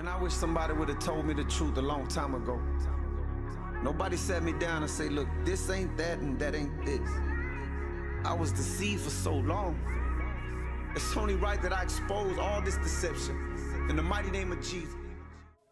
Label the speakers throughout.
Speaker 1: Man, I wish somebody would have told me the truth a long time ago. Nobody sat me down and say, look, this ain't that and that ain't this. I was deceived for so long. It's only right that I expose all this deception in the mighty name of Jesus.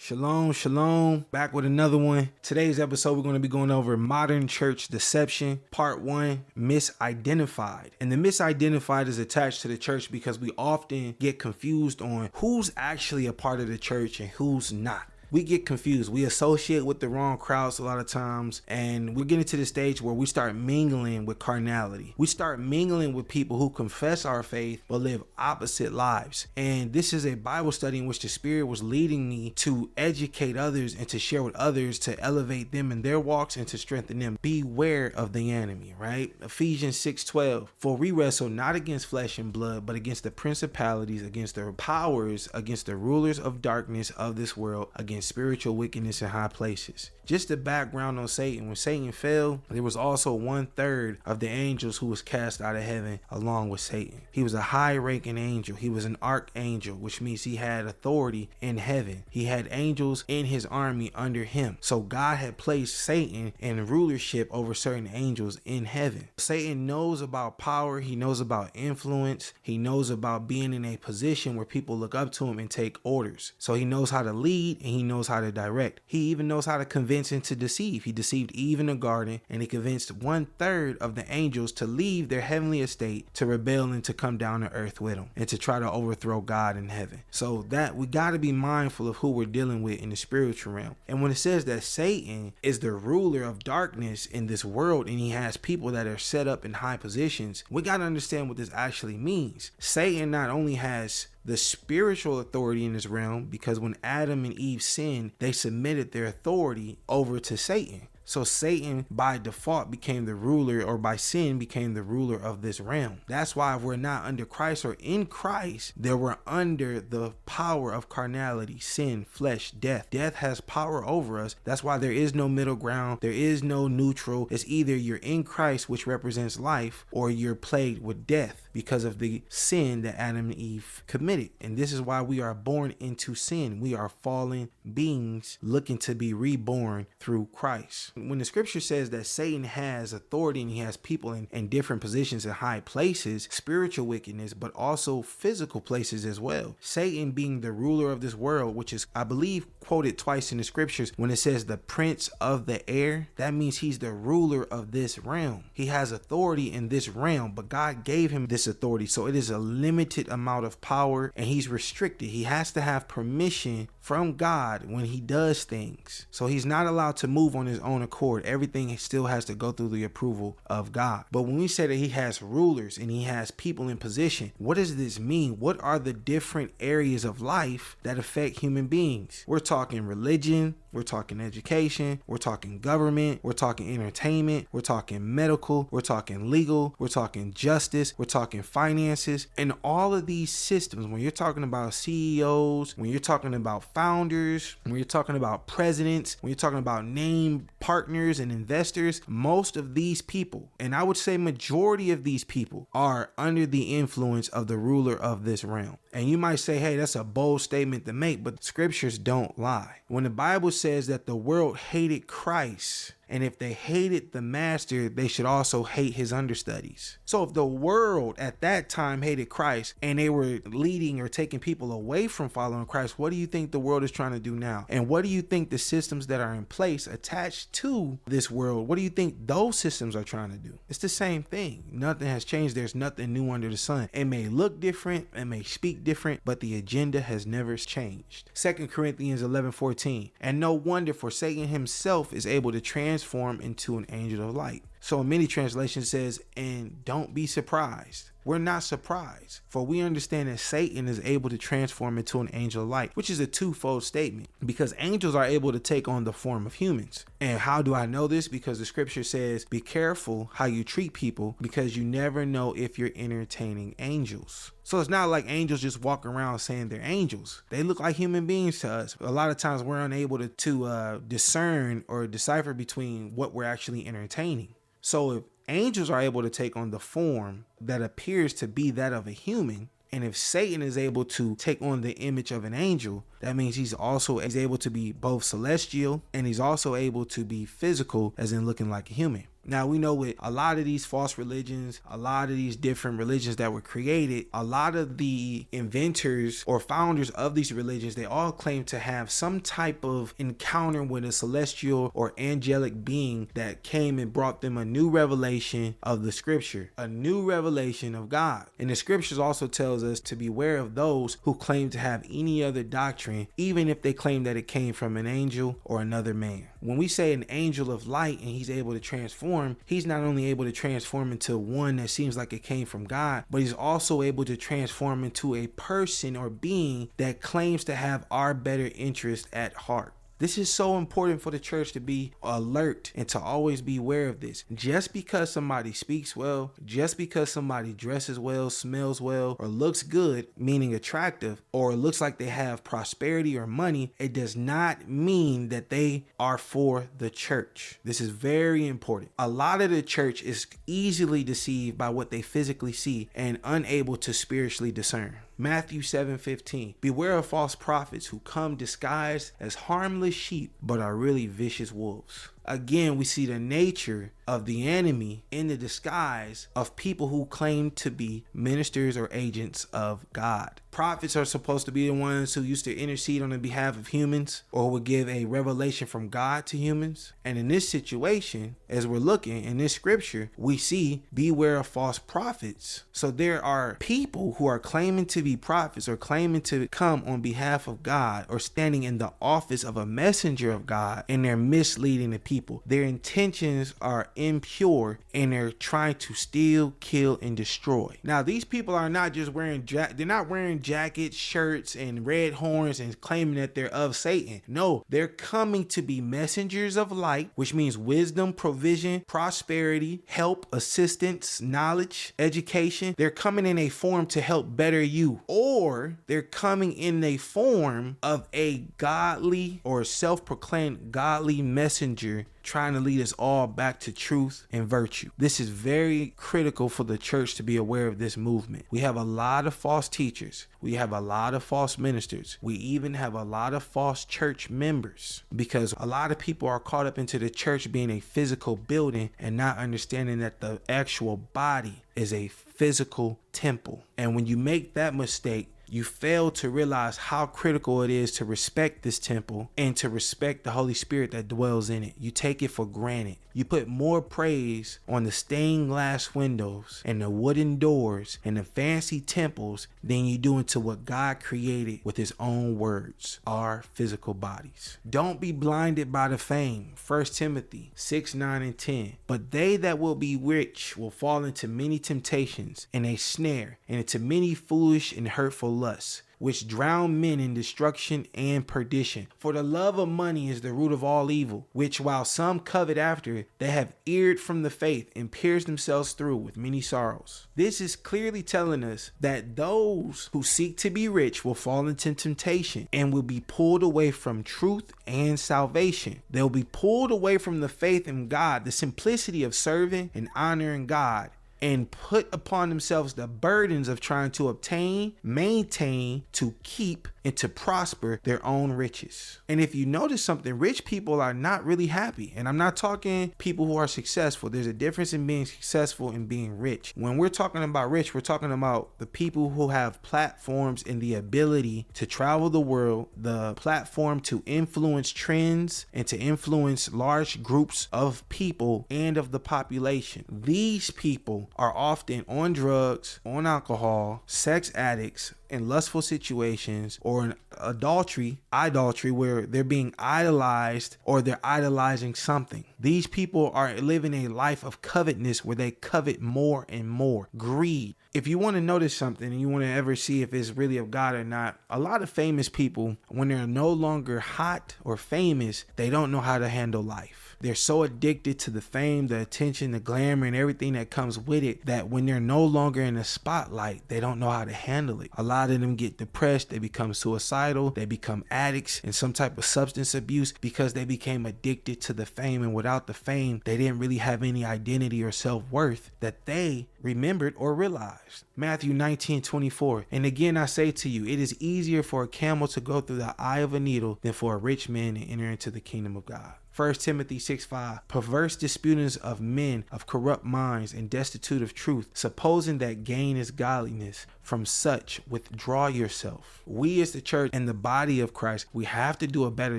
Speaker 2: Shalom, shalom. Back with another one. Today's episode, we're going to be going over modern church deception, part 1, misidentified. And the misidentified is attached to the church because we often get confused on who's actually a part of the church and who's not. We get confused. We associate with the wrong crowds a lot of times, and we're getting to the stage where we start mingling with carnality. We start mingling with people who confess our faith but live opposite lives. And this is a Bible study in which the Spirit was leading me to educate others and to share with others to elevate them in their walks and to strengthen them. Beware of the enemy, right? Ephesians 6:12. For we wrestle not against flesh and blood, but against the principalities, against the powers, against the rulers of darkness of this world, against spiritual wickedness in high places. Just the background on Satan. When Satan fell, there was also 1/3 of the angels who was cast out of heaven along with Satan. He was a high ranking angel. He was an archangel, which means he had authority in heaven. He had angels in his army under him. So God had placed Satan in rulership over certain angels in heaven. Satan knows about power. He knows about influence. He knows about being in a position where people look up to him and take orders. So he knows how to lead and he knows how to direct. He even knows how to convince and to deceive. He deceived Eve in the garden, and he convinced 1/3 of the angels to leave their heavenly estate to rebel and to come down to earth with him and to try to overthrow God in heaven. So that we got to be mindful of who we're dealing with in the spiritual realm. And when it says that Satan is the ruler of darkness in this world and he has people that are set up in high positions, we got to understand what this actually means. Satan not only has the spiritual authority in this realm, because when Adam and Eve sinned, they submitted their authority over to Satan. So Satan by default became the ruler, or by sin became the ruler of this realm. That's why if we're not under Christ or in Christ, then we're under the power of carnality, sin, flesh, death. Death has power over us. That's why there is no middle ground. There is no neutral. It's either you're in Christ, which represents life, or you're plagued with death because of the sin that Adam and Eve committed. And this is why we are born into sin. We are fallen beings looking to be reborn through Christ. When the scripture says that Satan has authority and he has people in different positions in high places, spiritual wickedness, but also physical places as well. Satan being the ruler of this world, which is, I believe, quoted twice in the scriptures when it says the prince of the air, that means he's the ruler of this realm. He has authority in this realm, but God gave him this authority. So it is a limited amount of power and he's restricted. He has to have permission from God when he does things. So he's not allowed to move on his own accord. Everything still has to go through the approval of God. But when we say that he has rulers and he has people in position, what does this mean? What are the different areas of life that affect human beings? We're talking religion, we're talking education, we're talking government, we're talking entertainment, we're talking medical, we're talking legal, we're talking justice, we're talking finances, and all of these systems. When you're talking about CEOs, when you're talking about founders, when you're talking about presidents, when you're talking about named partners and investors, most of these people, and I would say majority of these people, are under the influence of the ruler of this realm. And you might say, hey, that's a bold statement to make, but scriptures don't lie. When the Bible says that the world hated Christ, and if they hated the master, they should also hate his understudies. So if the world at that time hated Christ and they were leading or taking people away from following Christ, what do you think the world is trying to do now? And what do you think the systems that are in place attached to this world, what do you think those systems are trying to do? It's the same thing. Nothing has changed. There's nothing new under the sun. It may look different, it may speak different, but the agenda has never changed. 2 Corinthians 11:14. And no wonder, for Satan himself is able to transform into an angel of light. So in many translations it says, and don't be surprised. We're not surprised, for we understand that Satan is able to transform into an angel of light, which is a twofold statement, because angels are able to take on the form of humans. And how do I know this? Because the scripture says, be careful how you treat people, because you never know if you're entertaining angels. So it's not like angels just walk around saying they're angels. They look like human beings to us. A lot of times we're unable to discern or decipher between what we're actually entertaining. So if angels are able to take on the form that appears to be that of a human, And if Satan is able to take on the image of an angel, that means he's able to be both celestial and he's also able to be physical, as in looking like a human. Now, we know with a lot of these false religions, a lot of these different religions that were created, a lot of the inventors or founders of these religions, they all claim to have some type of encounter with a celestial or angelic being that came and brought them a new revelation of the scripture, a new revelation of God. And the scriptures also tells us to beware of those who claim to have any other doctrine, even if they claim that it came from an angel or another man. When we say an angel of light and he's able to transform, he's not only able to transform into one that seems like it came from God, but he's also able to transform into a person or being that claims to have our better interest at heart. This is so important for the church to be alert and to always be aware of this. Just because somebody speaks well, just because somebody dresses well, smells well, or looks good, meaning attractive, or looks like they have prosperity or money, it does not mean that they are for the church. This is very important. A lot of the church is easily deceived by what they physically see and unable to spiritually discern. Matthew 7:15. Beware of false prophets who come disguised as harmless sheep, but are really vicious wolves. Again, we see the nature of the enemy in the disguise of people who claim to be ministers or agents of God. Prophets are supposed to be the ones who used to intercede on the behalf of humans or would give a revelation from God to humans. And in this situation, as we're looking in this scripture, we see beware of false prophets. So there are people who are claiming to be prophets or claiming to come on behalf of God or standing in the office of a messenger of God, and they're misleading the people. Their intentions are impure and they're trying to steal, kill, and destroy. Now, these people are not just wearing they're not wearing jackets, shirts, and red horns and claiming that they're of Satan. No, they're coming to be messengers of light, which means wisdom, provision, prosperity, help, assistance, knowledge, education. They're coming in a form to help better you, or they're coming in a form of a godly or self-proclaimed godly messenger trying to lead us all back to truth and virtue. This is very critical for the church to be aware of this movement. We have a lot of false teachers. We have a lot of false ministers. We even have a lot of false church members, because a lot of people are caught up into the church being a physical building and not understanding that the actual body is a physical temple. And when you make that mistake, you fail to realize how critical it is to respect this temple and to respect the Holy Spirit that dwells in it. You take it for granted. You put more praise on the stained glass windows and the wooden doors and the fancy temples than you do into what God created with his own words, our physical bodies. Don't be blinded by the fame. 1 Timothy 6:9-10. But they that will be rich will fall into many temptations and a snare, and into many foolish and hurtful lusts, which drown men in destruction and perdition. For the love of money is the root of all evil, which while some covet after, they have erred from the faith and pierced themselves through with many sorrows. This is clearly telling us that those who seek to be rich will fall into temptation and will be pulled away from truth and salvation. They'll be pulled away from the faith in God, the simplicity of serving and honoring God, and put upon themselves the burdens of trying to obtain, maintain, to keep, and to prosper their own riches. And if you notice something, rich people are not really happy. And I'm not talking people who are successful. There's a difference in being successful and being rich. When we're talking about rich, we're talking about the people who have platforms and the ability to travel the world, the platform to influence trends and to influence large groups of people and of the population. These people are often on drugs, on alcohol, sex addicts, in lustful situations, or in idolatry, where they're being idolized or they're idolizing something. These people are living a life of covetousness where they covet more and more. Greed. If you want to notice something and you want to ever see if it's really of God or not, a lot of famous people, when they're no longer hot or famous, they don't know how to handle life. They're so addicted to the fame, the attention, the glamour, and everything that comes with it that when they're no longer in the spotlight, they don't know how to handle it. A lot of them get depressed, they become suicidal, they become addicts in some type of substance abuse because they became addicted to the fame, and without the fame, they didn't really have any identity or self-worth that they remembered or realized. Matthew 19:24. And again I say to you, it is easier for a camel to go through the eye of a needle than for a rich man to enter into the kingdom of God. 1 Timothy 6:5. Perverse disputings of men of corrupt minds and destitute of truth, supposing that gain is godliness. From such withdraw yourself. We as the church and the body of Christ, we have to do a better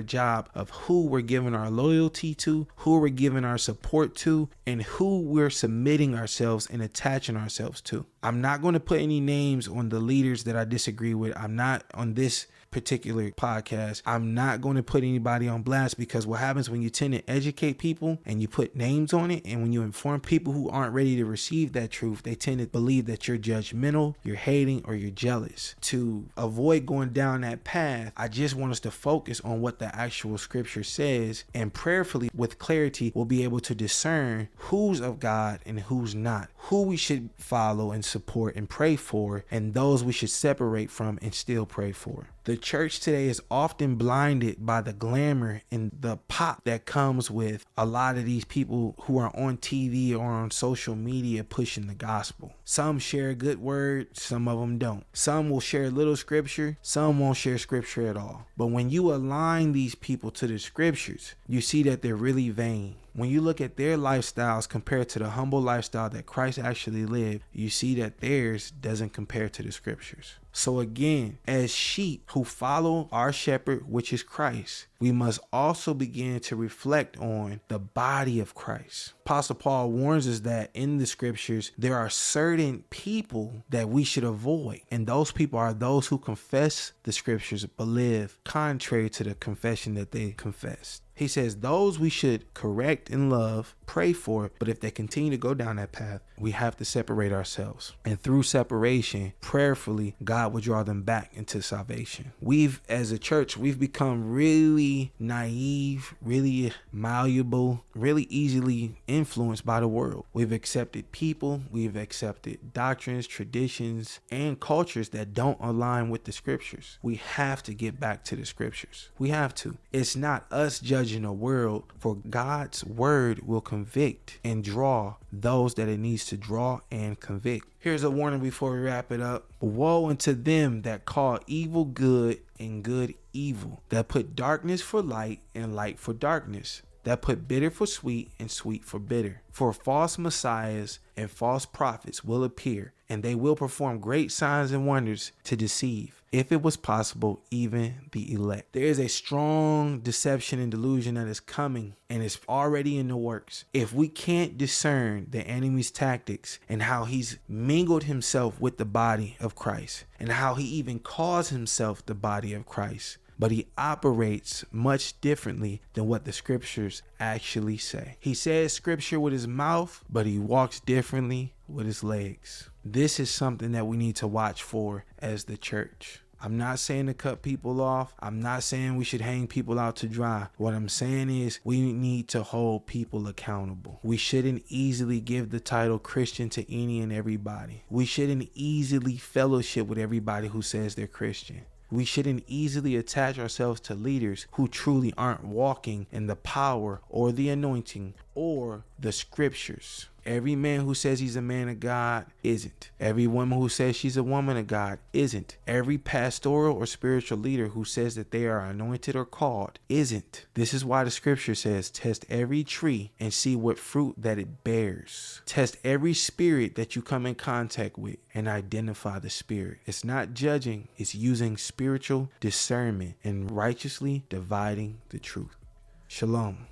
Speaker 2: job of who we're giving our loyalty to, who we're giving our support to, and who we're submitting ourselves and attaching ourselves to. I'm not going to put any names on the leaders that I disagree with. I'm not on this particular podcast. I'm not going to put anybody on blast, because what happens when you tend to educate people and you put names on it, and when you inform people who aren't ready to receive that truth, they tend to believe that you're judgmental, you're hating, or you're jealous. To avoid going down that path, I just want us to focus on what the actual scripture says, and prayerfully with clarity we'll be able to discern who's of God and who's not, who we should follow and support and pray for, and those we should separate from and still pray for. The church today is often blinded by the glamour and the pop that comes with a lot of these people who are on TV or on social media pushing the gospel. Some share a good word, some of them don't. Some will share a little scripture, some won't share scripture at all. But when you align these people to the scriptures, you see that they're really vain. When you look at their lifestyles compared to the humble lifestyle that Christ actually lived, you see that theirs doesn't compare to the scriptures. So again, as sheep who follow our shepherd, which is Christ, we must also begin to reflect on the body of Christ. Apostle Paul warns us that in the scriptures, there are certain people that we should avoid. And those people are those who confess the scriptures but live contrary to the confession that they confessed. He says those we should correct in love, pray for, but if they continue to go down that path, we have to separate ourselves. And through separation, prayerfully, God will draw them back into salvation. As a church, we've become really naive, really malleable, really easily influenced by the world. We've accepted people, we've accepted doctrines, traditions, and cultures that don't align with the scriptures. We have to get back to the scriptures. We have to. It's not us judging the world, for God's word will convict and draw those that it needs to draw and convict. Here's a warning before we wrap it up. Woe unto them that call evil good and good evil, that put darkness for light and light for darkness, that put bitter for sweet and sweet for bitter. For false messiahs and false prophets will appear, and they will perform great signs and wonders to deceive, if it was possible, even the elect. There is a strong deception and delusion that is coming, and it's already in the works. If we can't discern the enemy's tactics and how he's mingled himself with the body of Christ, and how he even calls himself the body of Christ, but he operates much differently than what the scriptures actually say. He says scripture with his mouth, but he walks differently with his legs. This is something that we need to watch for as the church. I'm not saying to cut people off. I'm not saying we should hang people out to dry. What I'm saying is we need to hold people accountable. We shouldn't easily give the title Christian to any and everybody. We shouldn't easily fellowship with everybody who says they're Christian. We shouldn't easily attach ourselves to leaders who truly aren't walking in the power or the anointing or the scriptures. Every man who says he's a man of God isn't. Every woman who says she's a woman of God isn't. Every pastoral or spiritual leader who says that they are anointed or called isn't. This is why the scripture says, test every tree and see what fruit that it bears. Test every spirit that you come in contact with and identify the spirit. It's not judging, it's using spiritual discernment and righteously dividing the truth. Shalom.